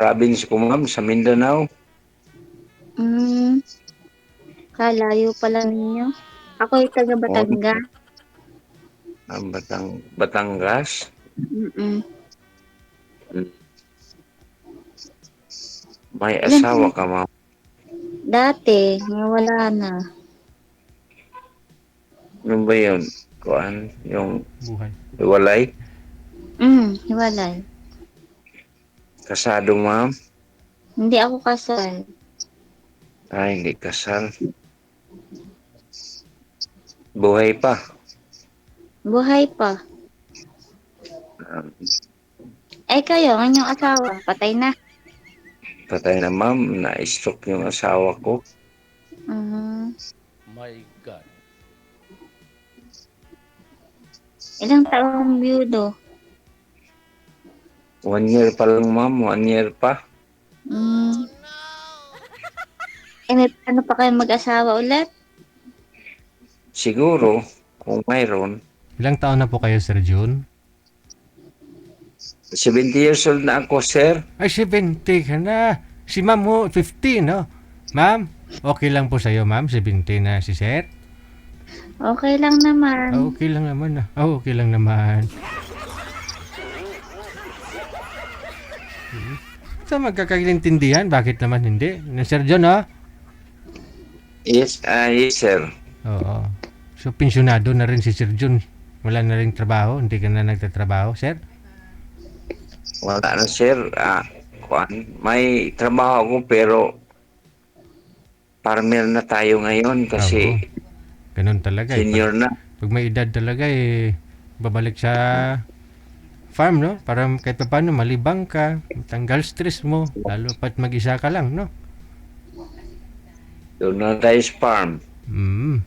province ko ma'am sa Mindanao. Hmm, kalayo pala ninyo. Ako'y taga O, Batangas. Batangas. Mm. Mm. May Ilan asawa ka ma'am. dati, ngayon wala na. Ano ba yun? Kuan, yung Buhay. walay? Hiwalay. Kasado ma'am? Hindi ako kasal. Ay, hindi kasal. Buhay pa. Buhay pa. Um, Eh kayo, ang inyong asawa, patay na. Patay na ma'am, na-stroke yung asawa ko. Mhm. My God. Ilang taon ang biyudo? 1 year pa lang ma'am, 1 year pa. Hmm. Eh, ano pa kayo mag-asawa ulit? Siguro, kung mayroon, Ilang taon na po kayo, Sir June? 70 years old na ako, sir. Ay, 70 ka na. Si ma'am mo, 50, no? Ma'am, okay lang po sa'yo, ma'am, 70 na si Sir? Okay lang naman. Okay lang naman na. Okay lang naman. Sa magkakaintindihan, bakit naman hindi? Sir John, ha? Yes, yes, sir. Oo. So, pensyonado na rin si Sir John. Wala na rin trabaho. Hindi ka na nagtatrabaho, Sir? Wala na, sir. May trabaho ako pero farmer na tayo ngayon Oo. kasi Ganun talaga eh. senior na. Pag may edad talaga eh, babalik sa farm, no? Para kahit pa paano malibang ka, tanggal stress mo, lalo pat mag-isa ka lang, no? Doon na tayo sa farm. Mm.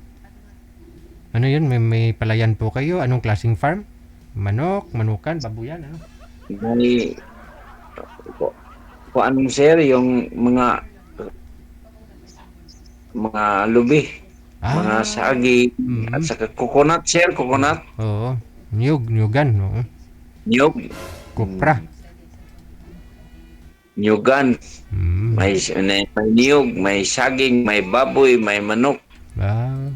Ano yun? May palayan po kayo? Anong klaseng farm? Manok, manukan, babuyan, ano? May, kung anong, sir, yung mga lubi, mga Ah, sagi, at mm. saka coconut, sir, coconut, Oo. Nyugan, no? nyug, Kupra. nyugan, Mm. may niyog, may saging, may baboy, may manok.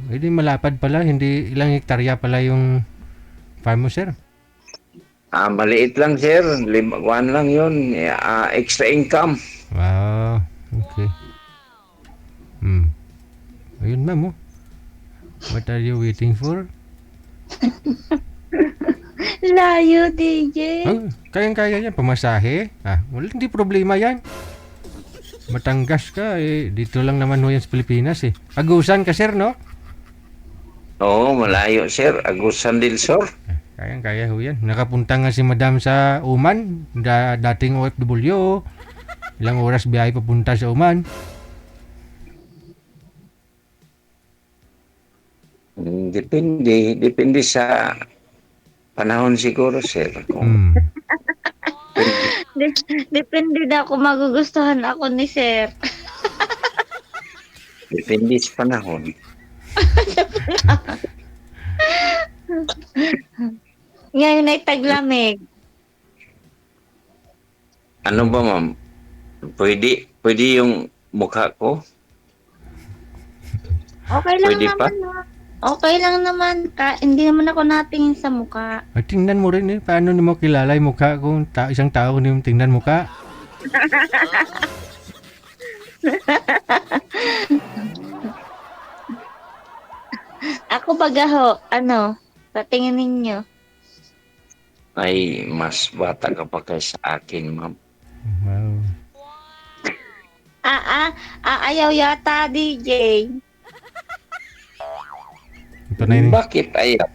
Hindi malapad pala, hindi ilang hektarya pala yung farm mo, sir. Maliit lang, sir. 5 lang yun. Extra income. Wow, okay. Hmm. Ayun, ma'am, oh. What are you waiting for? Layo, DJ. Oh, kayang-kaya yan, pamasahe. Wala, hindi problema yan. Batangas ka, eh. Dito lang naman ho yan sa Pilipinas, eh. Agusan ka, sir, no? Oo, malayo, sir. Agusan del Sur. Kayang-kaya ho yan. Nakapunta nga si madam sa Oman, dating OFW. Ilang oras biyahe papunta sa Oman. Depende. Depende sa panahon siguro, sir. Kung Hmm. pwede. Depende na kung magugustuhan ako ni Sir. Depende sa panahon. Ngayon ay taglamig. Ano ba, ma'am? Pwede yung mukha ko? Okay lang Pwede pa? naman. Okay lang naman. Hindi naman ako natingin sa mukha. Tingnan mo rin, eh. Paano ni mo kilala yung mukha kung isang tao kung yung tingnan mukha? Ako bagaho, sa tingin ninyo? Ay, mas bata ka pa kaysa akin, ma'am. Wow. Ayaw yata, DJ. Ito na yun. Bakit ayaw?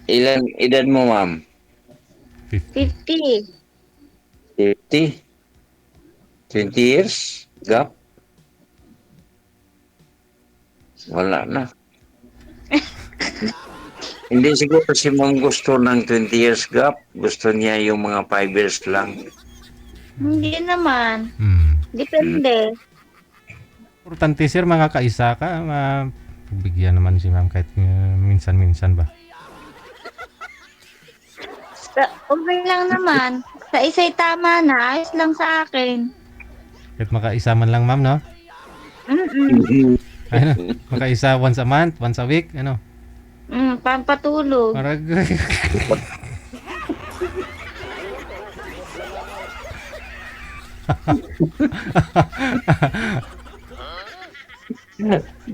Ilang edad mo, ma'am? 50. 50? 20 years? Gap? Wala na. Hindi siguro si Mong gusto ng 20 years gap. Gusto niya yung mga 5 years lang. Hindi naman. Hmm. Depende. Importante, sir, mga kaisa ka. Bigyan naman si ma'am kahit minsan-minsan ba? Okay lang naman. Sa isa'y tama na. Ayos lang sa akin. Kahit makaisa man lang, ma'am, no? Mm-mm. Ano? Makaisa once a month, once a week, ano? Pampatulog. Parang,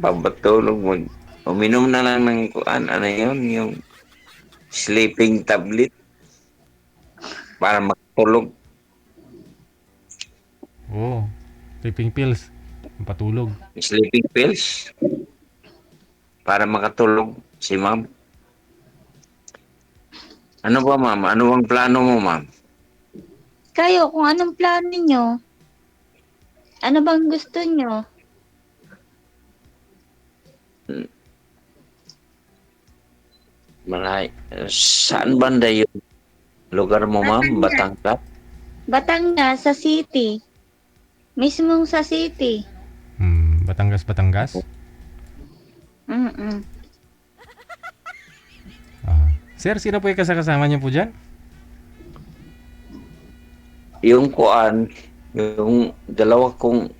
Pabatulog uminom na lang ng kuan, ano yun, yung sleeping tablet para makatulog. oh, sleeping pills. Patulog. Sleeping pills para makatulog si ma'am. Ano ba, ma'am? Ano ang plano mo, ma'am? Kayo, kung anong plano nyo? Ano bang gusto nyo? Malay. Saan banda yung lugar mo, ma'am? Batangas? Batangas, sa city. Mismong sa city. Batangas, Batangas. Mm-mm. Sir, sino po yung kasama niyo po dyan? Yung kuan, yung dalawa kong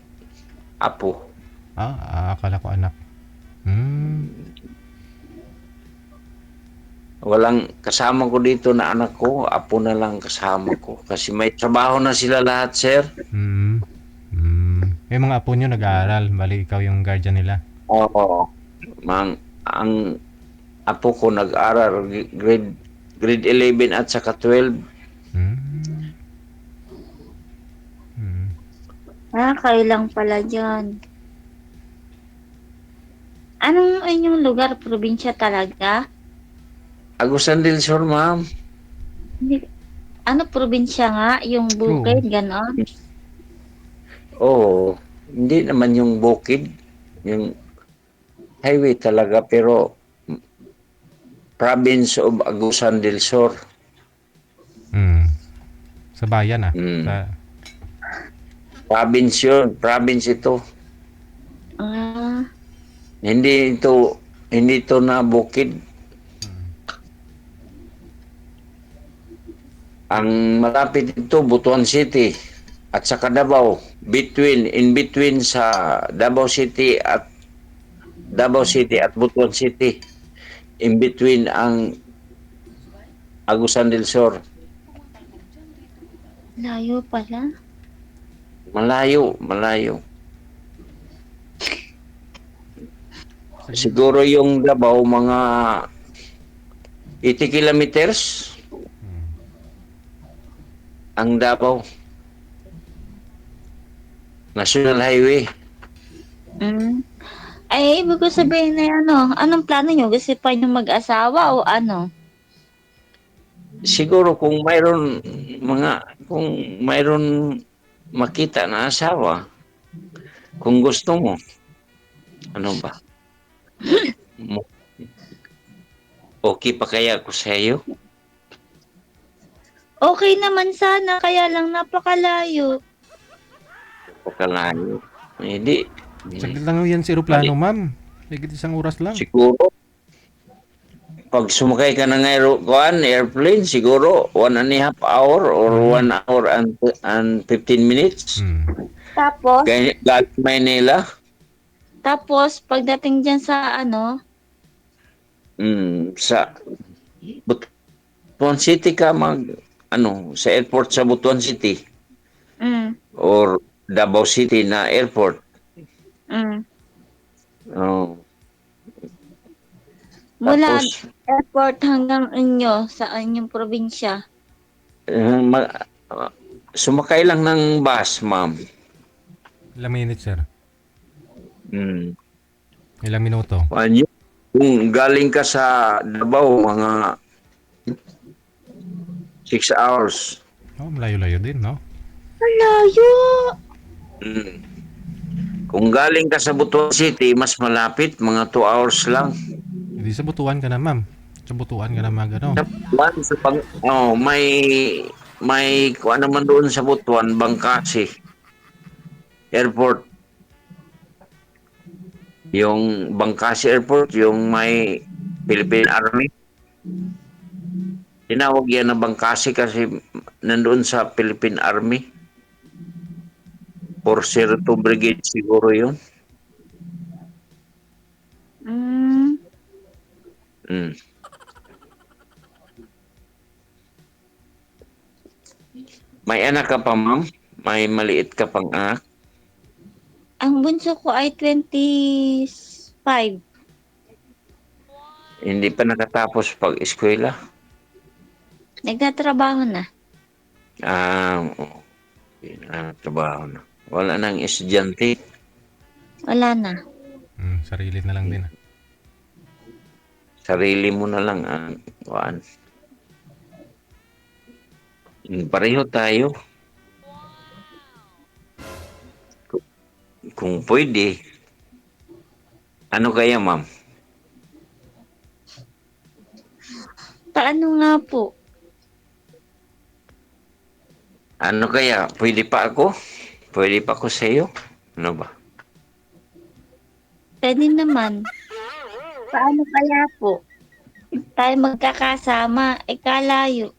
apo. Akala ko anak. Walang kasama ko dito na anak ko, apo na lang kasama ko. Kasi may trabaho na sila lahat, sir. Yung mga apo niyo nag-aaral, bali ikaw yung guardian nila. Oo. Ang apo ko nag-aral grade 11 at saka 12. Kayo lang pala dyan. Anong inyong lugar? Probinsya talaga? Agusan del Sur, ma'am. Hindi. Ano probinsya nga? Yung bukid, ganon? Oo. Hindi naman yung bukid. Yung highway talaga, pero province of Agusan del Sur. Sa bayan Sa, Province yun. Province ito. Hindi ito na bukid. Ang malapit ito, Butuan City at saka Davao. In between sa Davao City at Butuan City. In between ang Agusan del Sur. Layo pala. Malayo. Siguro yung Davao mga 80 kilometers. Ang Davao. National Highway. Ay, ibig ko sabihin na anong plano nyo? Gusto pa nyo mag-asawa o ano? Siguro kung mayroon makita na asawa, kung gusto mo, ano ba? Okay pa kaya ako sa iyo? Okay naman sana, kaya lang napakalayo. Pakalayo. Hindi. saglit lang yan si aeroplano, ma'am. Higit isang oras lang. Siguro, pag sumakay ka ng airplane, siguro 1.5 hour or 1 hour and 15 minutes. Tapos, Galing Maynila. pagdating dyan sa Sa Butuan City ka sa airport sa Butuan City or Davao City na airport. Mula Tapos, airport hanggang sa inyong probinsya. sumakay lang ng bus, ma'am. Ilang minutes, sir? Mm. Ilang minuto? Kung galing ka sa Davao, mga 6 hours. Malayo-layo din, no? Malayo! Kung galing ka sa Butuan City, mas malapit, mga 2 hours lang. Hindi sa Butuan ka na, ma'am. Sa Butuan ka na May kung ano man doon sa Butuan, Bangkasi Airport. Yung Bangkasi Airport, yung may Philippine Army. Tinawag yan na bangkasi kasi nandoon sa Philippine Army. 402 Brigade siguro yun. Mm, Mm. May anak ka pa, ma'am? May maliit ka pang anak? ang bunso ko ay 25. Hindi pa nakatapos pag-eskwela? Nagtatrabaho na. Okay na, trabaho na. Wala nang estudyante. Wala na. Sarili na lang din. Sarili mo na lang ang kuan. Pareho tayo. Kung pwede. Ano kaya, ma'am? Paano nga po? Ano kaya? Pwede pa ako? Pwede pa ako sa iyo? Ano ba? Pwede naman. Paano kaya po? Tayo magkakasama. Kalayo.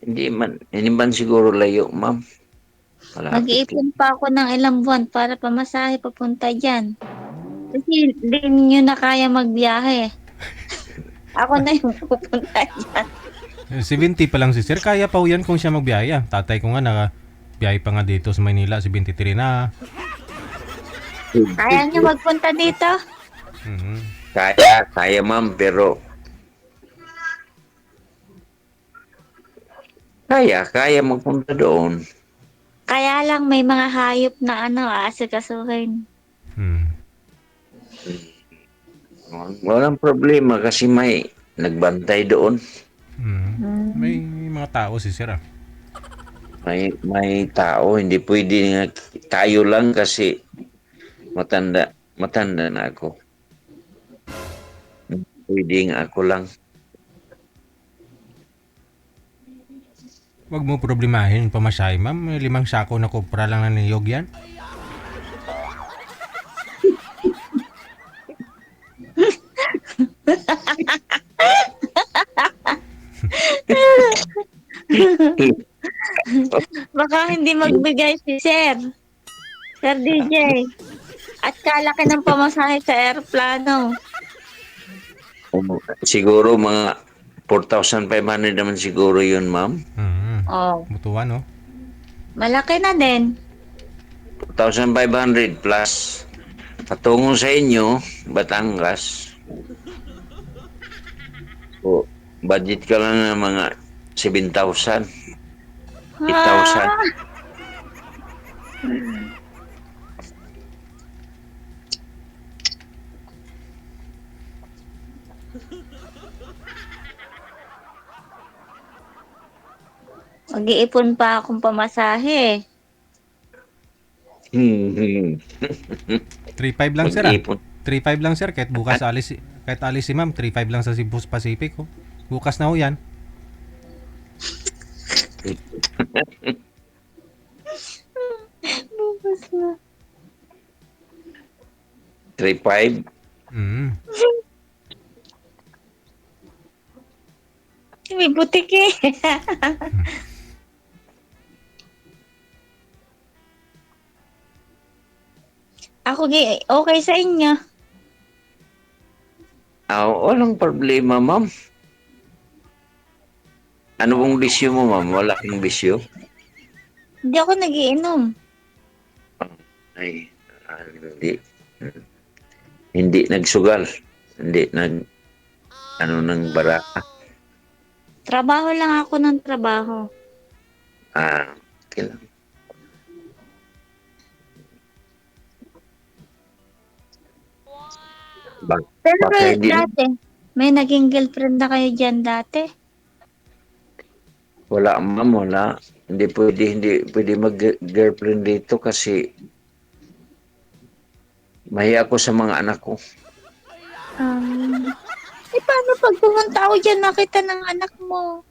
Hindi man siguro layo, ma'am. Malapit lang. Mag-iipon pa ako ng ilang buwan para pamasahe papunta dyan. Kasi hindi nyo na kaya magbiyahe. Ako na yung pupunta dyan. 70 pa lang si sir. Kaya pa yan kung siya magbiyaya. Tatay ko nga biyahe pa nga dito sa Maynila. 73 na. Kaya nyo magpunta dito? Mhm. Kaya, ma'am, pero kaya magpunta doon. Kaya lang may mga hayop na aasikasuhin. Hmm. Walang problema kasi may nagbantay doon. May mga tao si sir. May tao, hindi pwede nga tayo lang kasi matanda na ako. Hindi pwede nga ako lang. Huwag mo problemahin pamasahe, ma'am. May 5 sako na kopra lang na niyog yan. Baka hindi magbigay si Sir. Sir DJ. At kalaki ng pamasahe sa aeroplano. Siguro mga 4,500 naman siguro yun, ma'am. Oh, Butuan, no? malaki na din. 4,500 plus patungo sa inyo, Batangas. So, budget ka lang ng mga 7,000, 8,000. Ah, mag-iipon pa akong pamasahe. 3.5 lang, sir, Mag-ipon. 3.5 lang, sir. Kahit alis si ma'am, 3.5 lang sa Cebu Pacific, oh. Bukas na ho yan. Bukas na. 3,500. Mm. May butik eh. Okay sa inyo. Walang problema, ma'am. Ano bang bisyo mo, ma'am? Wala kang bisyo? Hindi ako nagiinom. Ay, hindi. Hindi nagsugal. Hindi ng baraka. Trabaho lang ako ng trabaho. Okay lang. Pero Baka hindi dati, may naging girlfriend na kayo dyan dati. wala, ma'am, wala. Hindi pwede mag-girlfriend dito kasi mahiya ako sa mga anak ko. Paano pag pumunta ako dyan, nakita ng anak mo?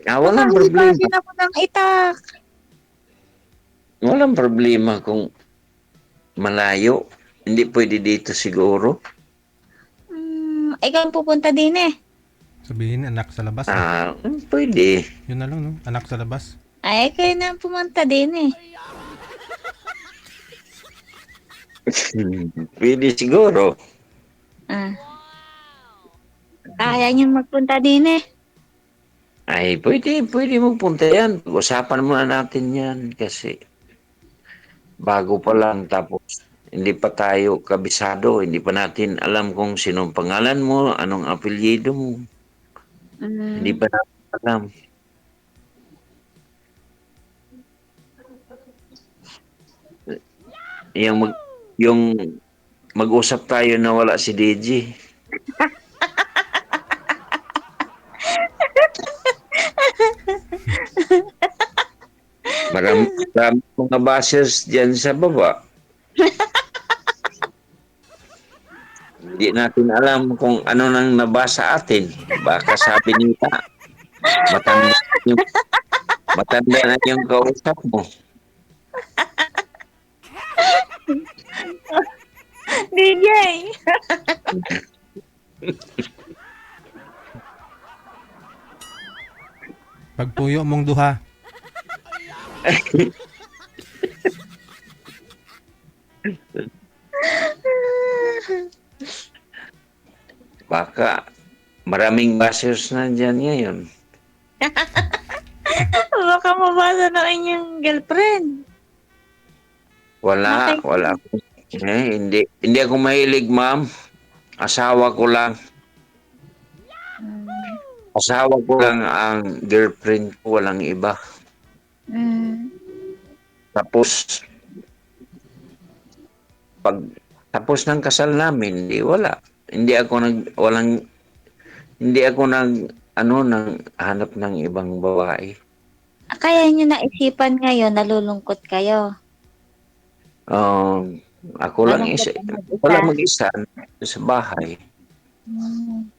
Walang problema. Makahibasin ako ng itak. Walang problema kung malayo. Hindi pwede dito siguro. ikaw ang pupunta din eh. Sabihin, anak sa labas. Eh. Pwede. Yun na lang, no? Anak sa labas. Ay, kayo na ang pumunta din eh. Pwede siguro. Ah, kaya niyo magpunta din eh. Ay, pwede magpunta yan. Usapan muna natin yan kasi bago pa lang tapos hindi pa tayo kabisado. Hindi pa natin alam kung sinong pangalan mo, anong apelyido mo. Hindi Mm. pa natin alam. Yung mag-usap tayo na wala si DJ. Marami mga bashers dyan sa baba. Hindi natin alam kung ano nang nabasa atin. Baka sabi nila, matanda yung, matanda na yung kausap mo. DJ! Pagpuyo mong duha. Baka maraming bashers na dyan ngayon. Baka mabasa ng inyong girlfriend. Wala. Hindi ako mahilig, ma'am. Asawa ko lang. Asawa ko lang ang girlfriend ko, walang iba. Mm. Tapos, pag tapos ng kasal namin, wala. Hindi ako nang hanap ng ibang babae. Kaya niyo naisipan ngayon, nalulungkot kayo. Ako lang Nalungkot isa, ang wala mag-isa. mag-isa sa bahay. Mm.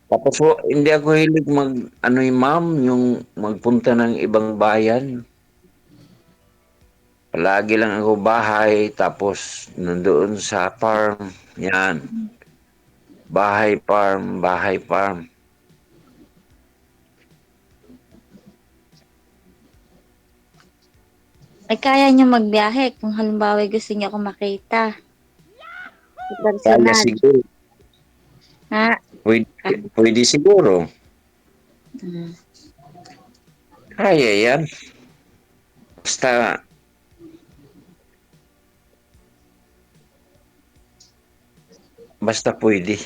Tapos hindi ako hilig ma'am, yung magpunta ng ibang bayan. Palagi lang ako bahay, tapos nandoon sa farm. Yan. Bahay, farm, bahay, farm. Ay, kaya niyo magbiyahe kung halimbawa gusto niyo ako makita. Sa Kaya personal. siguro, Ha? pwede siguro. Mm. Kaya yan. Basta, basta pwede.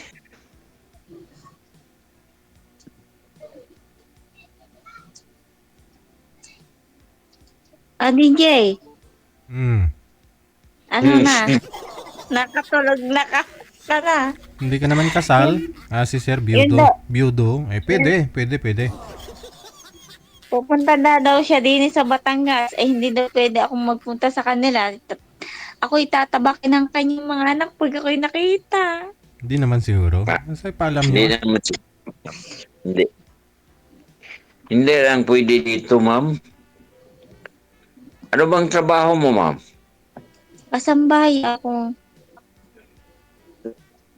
Ah, DJ, Hmm. ano na? Nakatulog na ka na. Hindi ka naman kasal. Si Sir Yun Biudo. daw. Biudo. Pwede. Pupunta na daw siya din sa Batangas. Eh, hindi daw pwede akong magpunta sa kanila. Ako itatabakin ng kanyang mga anak pag ako'y nakita. Hindi naman siguro. Ah, Kasi paalam Hindi nyo. naman Hindi. Hindi lang pwede dito, ma'am. Ano bang trabaho mo, ma'am? Kasambahay ako.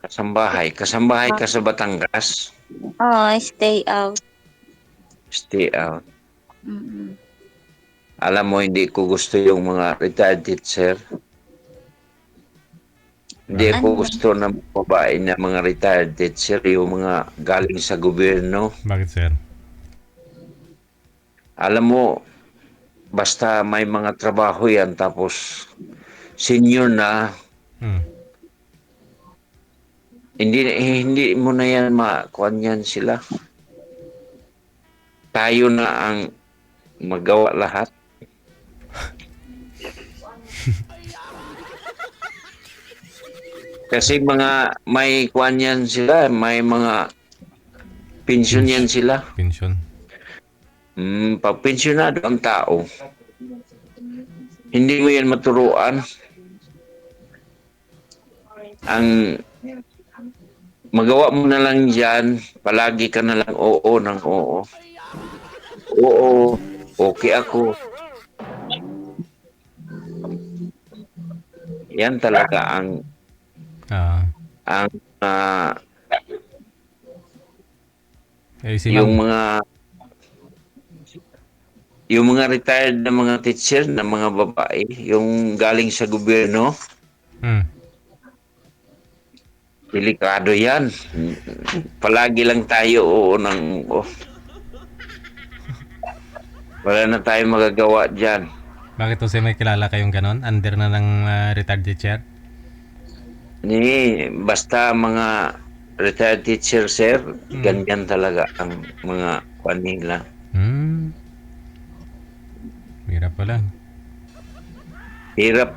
Kasambahay ka sa Batangas. Oh, stay out. Stay out. Mm-mm. Alam mo, hindi ko gusto yung mga retired teacher. Hindi Ano? ko gusto ng babae na mga retired teacher, yung mga galing sa gobyerno. Bakit, Sir? Alam mo, basta may mga trabaho yan, tapos senior na, Hmm. hindi mo na yan makuhan yan sila. Tayo na ang magawa lahat. Kasi may kuhan yan sila, may mga pensyon yan sila. Pensyon. Pag pensyonado ang tao, hindi mo yan maturuan. Ang magawa mo na lang dyan, palagi ka na lang oo ng oo. Oo, okay ako. Yan talaga ang ang Si yung ma'am. mga retired na mga teacher na mga babae, yung galing sa gobyerno, Hmm. delikado yan. Palagi lang tayo oo ng oo. Wala na tayong magagawa dyan. Bakit Jose, may kilala kayong ganon? Under na ng retired teacher? Basta mga retired teacher, sir, ganyan talaga ang mga kuan nila. Hirap pala. Hirap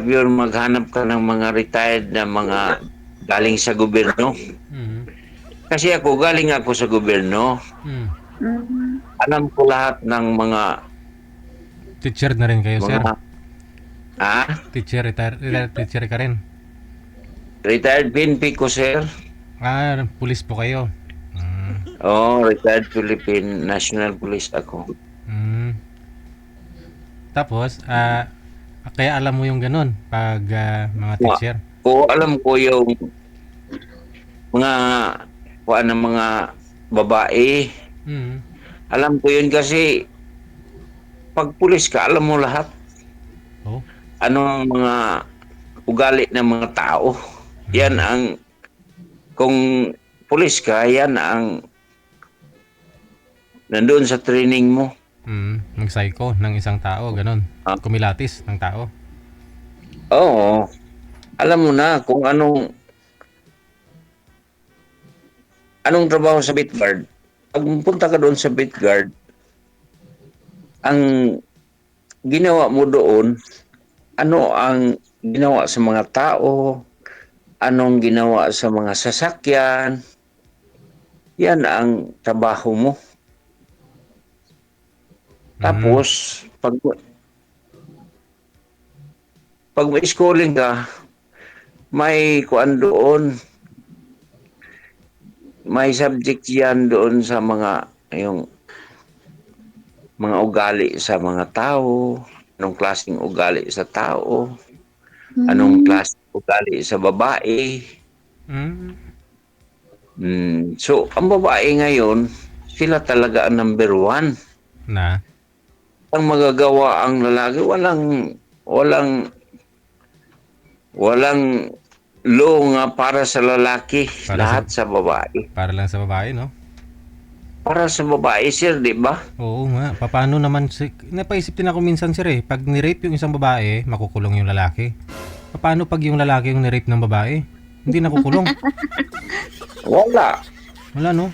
yun maghanap ka ng mga retired na mga galing sa gobyerno. Kasi galing ako sa gobyerno. Alam ko lahat ng mga Teacher na rin kayo, sir? Teacher, retired teacher ka rin? Retired PNP ko, sir. Police po kayo? Retired Philippine National Police ako. Tapos, kaya alam mo yung ganun pag mga teacher? Alam ko yung mga ng mga babae. Alam ko yun kasi pag pulis ka, alam mo lahat. Anong mga ugali ng mga tao. Yan ang, kung pulis ka, yan ang nandoon sa training mo. Mag-psycho ng isang tao, ganun. Kumilatis ng tao. Oo. Alam mo na kung anong trabaho sa Bitguard. Pag punta ka doon sa Bitguard, ang ginawa mo doon, ano ang ginawa sa mga tao, anong ginawa sa mga sasakyan, yan ang trabaho mo. Tapos, pag may schooling ka, may kuan doon, may subject yan doon sa mga ugali sa mga tao, anong klaseng ugali sa tao, anong klaseng ugali sa babae. So, ang babae ngayon, sila talaga ang number 1. Ang magagawa ang lalaki, walang law nga para sa lalaki, lahat sa babae. Para lang sa babae, no? Para sa babae, sir, di ba? Oo nga. Paano naman, napaisip din ako minsan, sir, pag ni-rape yung isang babae, makukulong yung lalaki. Paano pag yung lalaki yung ni-rape ng babae? Hindi nakukulong. Wala, no?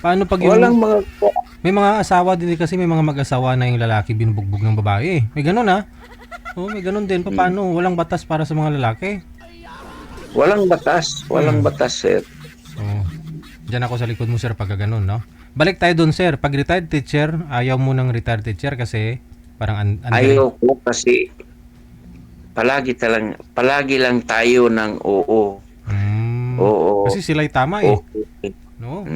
Paano pag yung... May mga asawa din kasi, may mga mag-asawa na yung lalaki binubugbog ng babae. May ganun, ha? May ganun din. Paano? Walang batas para sa mga lalaki? Walang batas, sir. Diyan ako sa likod mo, sir, pag ganun, no? Balik tayo dun, sir. Pag retired teacher, ayaw mo ng retired teacher kasi parang... Ayaw ko kasi palagi lang tayo ng oo. Oo. Kasi sila'y tama, Okay. No?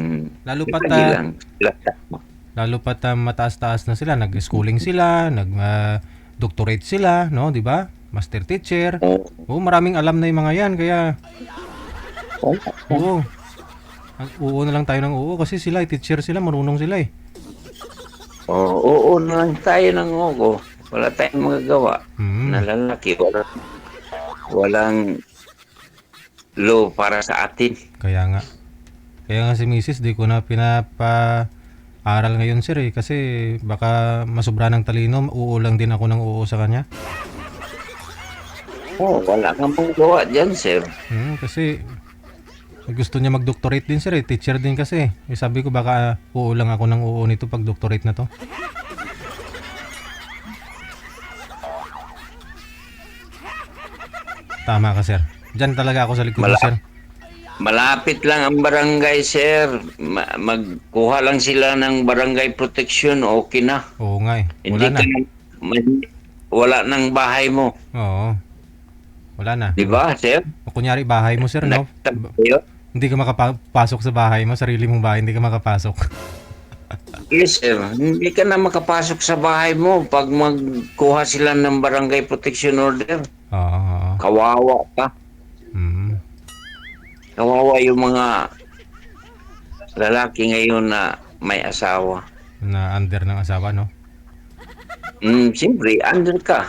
Lalo pat mataas-taas na sila, nag-schooling sila, nag-doctorate sila, no, 'di ba? Master teacher. Maraming alam na 'yung mga 'yan, kaya oo na lang tayo ng oo kasi sila teacher sila, marunong sila eh. Oo na lang tayo ng oo. Wala tayong magagawa. Na lalaki, walang law para sa atin. Kaya nga si Mrs. di ko na pinapa-aral ngayon, sir, kasi baka masobra ng talino, oo lang din ako ng oo sa kanya. Wala kang magawa dyan, sir. Kasi gusto niya mag-doctorate din, sir, teacher din kasi. Sabi ko baka oo lang ako ng oo nito pag doctorate na to. Tama ka, sir. Diyan talaga ako sa likod mo, sir. Malapit lang ang barangay, sir. Magkuha lang sila ng barangay protection, okay na. Oo nga eh. Wala nang bahay mo. Oo. Wala na. Di ba, sir? O kunyari bahay mo, sir, no? Hindi ka makapasok sa bahay mo, sarili mong bahay, hindi ka makapasok. Yes, sir. Hindi ka na makapasok sa bahay mo pag magkuha sila ng barangay protection order. Oo, oo. Kawawa ka. Mm. Kawawa yung mga lalaki ngayon na may asawa. Na under ng asawa, no? Siyempre, under ka.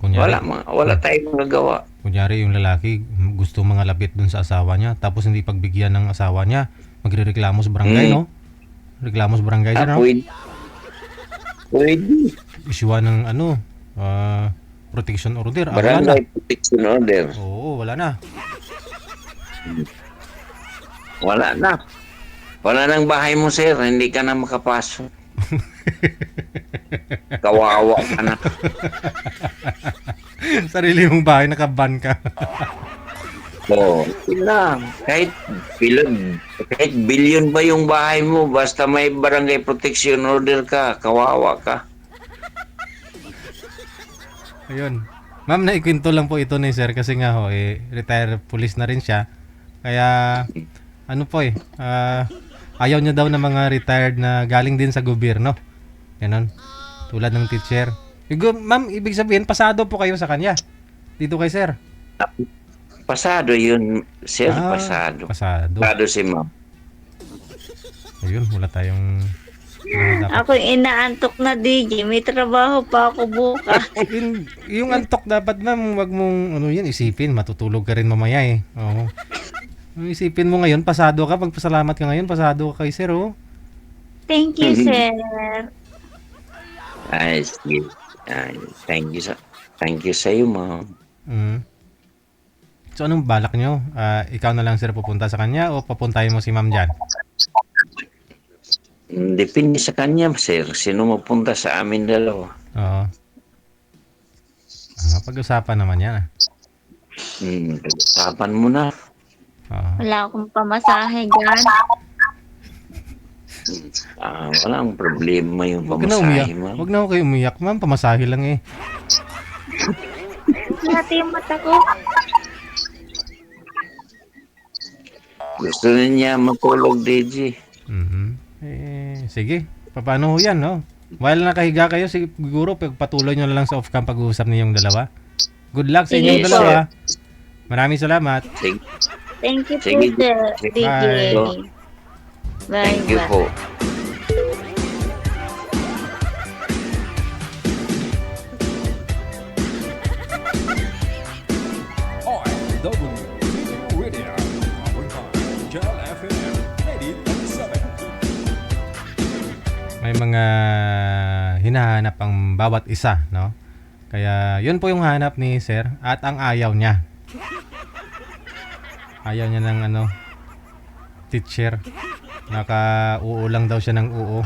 Kunyari, Wala tayong magagawa. kunyari yung lalaki gusto mga lapit dun sa asawa niya, tapos hindi pagbigyan ng asawa niya, magrereklamo sa barangay, no? Reklamo sa barangay sir, no? Pwede. Pwede. Isyuhan ng protection order. Wala na. Barangay protection order. Oo, wala na. Wala na. Wala nang bahay mo, sir. Hindi ka na makapasok. Kawawa ka na. Sarili mong bahay, nakaban ka. Oo. Lang. Kahit billion ba yung bahay mo, basta may barangay protection order ka, kawawa ka. Ayun. Ma'am, naikwento lang po ito ni sir kasi nga ho, retired police na rin siya. Kaya, ano po ayaw niya daw ng mga retired na galing din sa gobyerno. Ganon. Tulad ng teacher. Ma'am, ibig sabihin, pasado po kayo sa kanya. Dito kay sir. Pasado yun, sir. Pasado. Pasado si ma'am. Ayun, wala tayong... Ako inaantok na DJ, may trabaho pa ako bukas. yung antok dapat ma'am, wag mong isipin, matutulog ka rin mamaya eh. Oo. Isipin mo ngayon, pasado ka, pagpasalamat ka ngayon, pasado ka kay sir, oh. Thank you, sir. Ay, sige. Thank you sa iyo, ma'am. So anong balak nyo? Ikaw na lang sir pupunta sa kanya o papuntahin mo si ma'am dyan? Depende sa kanya, sir. Sino mapunta sa amin dalawa? Oo. Pag-usapan naman yan. Pag-usapan mo na. Wala akong pamasahe dyan. Walang problema yung pamasahe, ma'am. Huwag na ako kayo umiyak, ma'am. Pamasahe lang eh. Hati yung mata ko. Gusto na niya matulog, DJ. Sige. Paano ho yan, no? While nakahiga kayo, siguro patuloy nyo na lang sa off-cam pag-uusap niyong dalawa. Good luck sa inyong dalawa. Maraming salamat. Thank you po, Sige. sir. DJ. Bye. Thank you po. May mga hinahanap ang bawat isa, no? Kaya yun po yung hanap ni sir at ang ayaw niya. Ayaw niya ng teacher. Naka-uo lang daw siya ng uo.